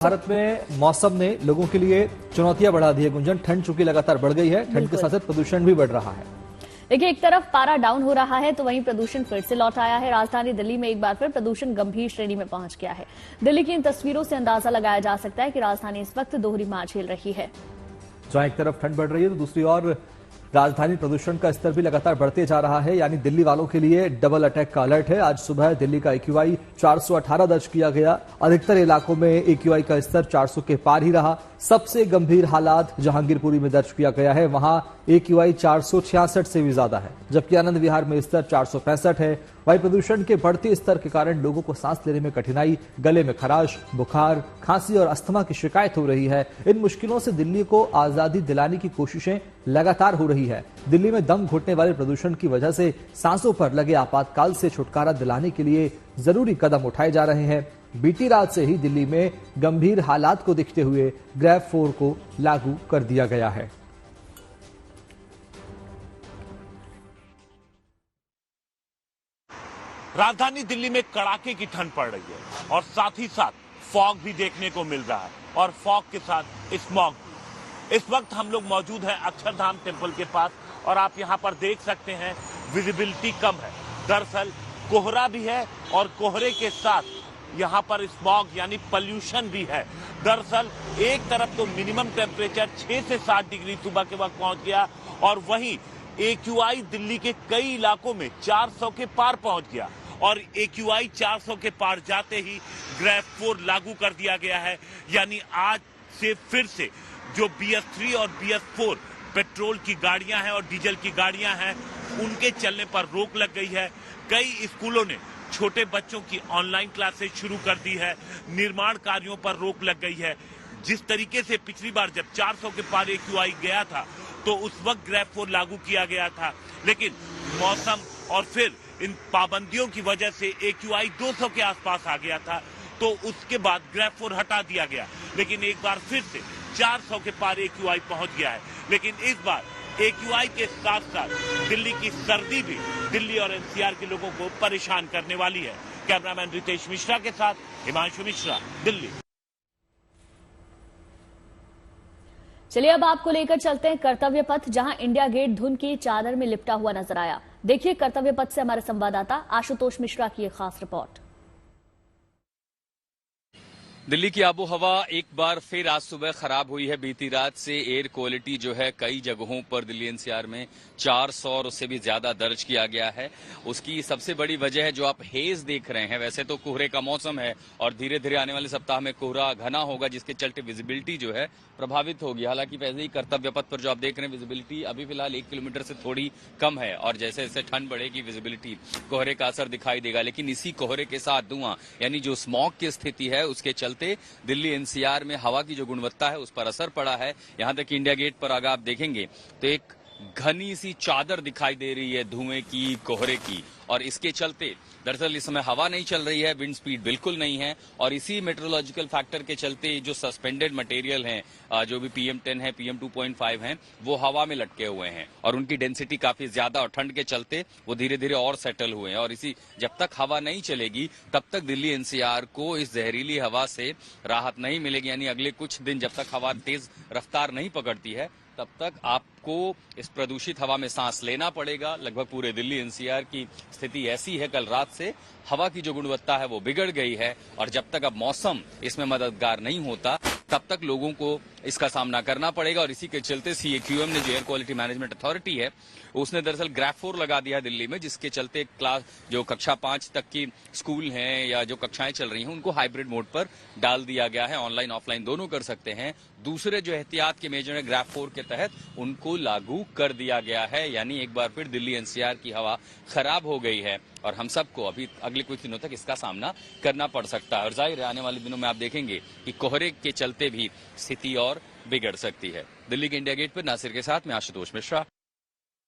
भारत में मौसम ने लोगों के लिए चुनौतियां बढ़ा दी है। गुंजन, ठंड चूंकि लगातार बढ़ गई है, ठंड के साथ साथ प्रदूषण भी बढ़ रहा है। देखिए, एक तरफ पारा डाउन हो रहा है तो वहीं प्रदूषण फिर से लौट आया है। राजधानी दिल्ली में एक बार फिर प्रदूषण गंभीर श्रेणी में पहुंच गया है। दिल्ली की इन तस्वीरों से अंदाजा लगाया जा सकता है कि राजधानी इस वक्त दोहरी मार झेल रही है। जहां एक तरफ ठंड बढ़ रही है तो दूसरी ओर राजधानी प्रदूषण का स्तर भी लगातार बढ़ते जा रहा है। यानी दिल्ली वालों के लिए डबल अटैक का अलर्ट है। आज सुबह दिल्ली का AQI 418 दर्ज किया गया। अधिकतर इलाकों में AQI का स्तर 400 के पार ही रहा। सबसे गंभीर हालात जहांगीरपुरी में दर्ज किया गया है। वहां AQI 466 से भी ज्यादा है, जबकि आनंद विहार में स्तर 465 है। वायु प्रदूषण के बढ़ते स्तर के कारण लोगों को सांस लेने में कठिनाई, गले में खराश, बुखार, खांसी और अस्थमा की शिकायत हो रही है। इन मुश्किलों से दिल्ली को आजादी दिलाने की कोशिशें लगातार हो रही है। दिल्ली में दम घुटने वाले प्रदूषण की वजह से सांसों पर लगे आपातकाल से छुटकारा दिलाने के लिए जरूरी कदम उठाए जा रहे हैं। बीती रात से ही दिल्ली में गंभीर हालात को देखते हुए ग्रैब 4 को लागू कर दिया गया है। राजधानी दिल्ली में कड़ाके की ठंड पड़ रही है और साथ ही साथ फॉग भी देखने को मिल रहा है और फॉग के साथ स्मॉग भी। इस वक्त हम लोग मौजूद हैं अक्षरधाम टेम्पल के पास और आप यहां पर देख सकते हैं विजिबिलिटी कम है। दरअसल कोहरा भी है और कोहरे के साथ यहां पर स्मॉग यानी पॉल्यूशन भी है। दरअसल एक तरफ तो मिनिमम टेम्परेचर 6 से 7 डिग्री सुबह के वक्त पहुंच गया और वहीं AQI दिल्ली के कई इलाकों में 400 के पार पहुंच गया और AQI 400 के पार जाते ही ग्रैब 4 लागू कर दिया गया है। यानी आज से फिर से जो BS3 और BS4 पेट्रोल की गाड़ियां हैं और डीजल की गाड़ियां हैं उनके चलने पर रोक लग गई है। कई स्कूलों ने छोटे बच्चों की ऑनलाइन क्लासेस शुरू कर दी है। निर्माण कार्यों पर रोक लग गई है। जिस तरीके से पिछली बार जब 400 के पार AQI गया था तो उस वक्त ग्रैब 4 लागू किया गया था, लेकिन मौसम और फिर इन पाबंदियों की वजह से AQI 200 के आसपास आ गया था, तो उसके बाद ग्रैब 4 हटा दिया गया। लेकिन एक बार फिर से 400 के पार AQI पहुंच गया है। लेकिन इस बार AQI के साथ साथ दिल्ली की सर्दी भी दिल्ली और NCR के लोगों को परेशान करने वाली है। कैमरामैन रितेश मिश्रा के साथ हिमांशु मिश्रा, दिल्ली। चलिए अब आपको लेकर चलते हैं कर्तव्य पथ, जहां इंडिया गेट धुंध की चादर में लिपटा हुआ नजर आया। देखिए कर्तव्य पथ से हमारे संवाददाता आशुतोष मिश्रा की एक खास रिपोर्ट। दिल्ली की आबो हवा एक बार फिर आज सुबह खराब हुई है। बीती रात से एयर क्वालिटी जो है कई जगहों पर दिल्ली NCR में 400 और उससे भी ज्यादा दर्ज किया गया है। उसकी सबसे बड़ी वजह है जो आप हेज देख रहे हैं। वैसे तो कोहरे का मौसम है और धीरे धीरे आने वाले सप्ताह में कोहरा घना होगा, जिसके चलते विजिबिलिटी जो है प्रभावित होगी। हालांकि वैसे ही कर्तव्य पथ पर जो आप देख रहे हैं विजिबिलिटी अभी फिलहाल 1 किलोमीटर से थोड़ी कम है और जैसे जैसे ठंड बढ़ेगी विजिबिलिटी कोहरे का असर दिखाई देगा। लेकिन इसी कोहरे के साथ धुआं यानी जो स्मॉग की स्थिति है उसके चलते दिल्ली NCR में हवा की जो गुणवत्ता है उस पर असर पड़ा है। यहां तक इंडिया गेट पर अगर आप देखेंगे तो एक घनी सी चादर दिखाई दे रही है धुएं की, कोहरे की, और इसके चलते दरअसल इस समय हवा नहीं चल रही है, विंड स्पीड बिल्कुल नहीं है और इसी मेट्रोलॉजिकल फैक्टर के चलते जो सस्पेंडेड मटेरियल हैं, जो भी PM10 है, PM 2.5 हैं, वो हवा में लटके हुए हैं और उनकी डेंसिटी काफी ज्यादा और ठंड के चलते वो धीरे धीरे और सेटल हुए हैं। और इसी जब तक हवा नहीं चलेगी तब तक दिल्ली NCR को इस जहरीली हवा से राहत नहीं मिलेगी। यानी अगले कुछ दिन जब तक हवा तेज रफ्तार नहीं पकड़ती है तब तक आपको इस प्रदूषित हवा में सांस लेना पड़ेगा। लगभग पूरे दिल्ली NCR की स्थिति ऐसी है। कल रात से हवा की जो गुणवत्ता है वो बिगड़ गई है और जब तक अब मौसम इसमें मददगार नहीं होता तब तक लोगों को इसका सामना करना पड़ेगा। और इसी के चलते CAQM ने जो एयर क्वालिटी मैनेजमेंट अथॉरिटी है उसने दरअसल ग्रैब 4 लगा दिया दिल्ली में, जिसके चलते क्लास जो कक्षा 5 तक की स्कूल हैं या जो कक्षाएं चल रही हैं उनको हाइब्रिड मोड पर डाल दिया गया है। ऑनलाइन ऑफलाइन दोनों कर सकते हैं। दूसरे जो एहतियात के मेजर है ग्रैब 4 के तहत उनको लागू कर दिया गया है। यानी एक बार फिर दिल्ली NCR की हवा खराब हो गई है और हम सबको अभी अगले कुछ दिनों तक इसका सामना करना पड़ सकता है। और जाहिर है आने वाले दिनों में आप देखेंगे कि कोहरे के चलते भी स्थिति और बिगड़ सकती है। दिल्ली के इंडिया गेट पर नासिर के साथ मैं आशुतोष मिश्रा।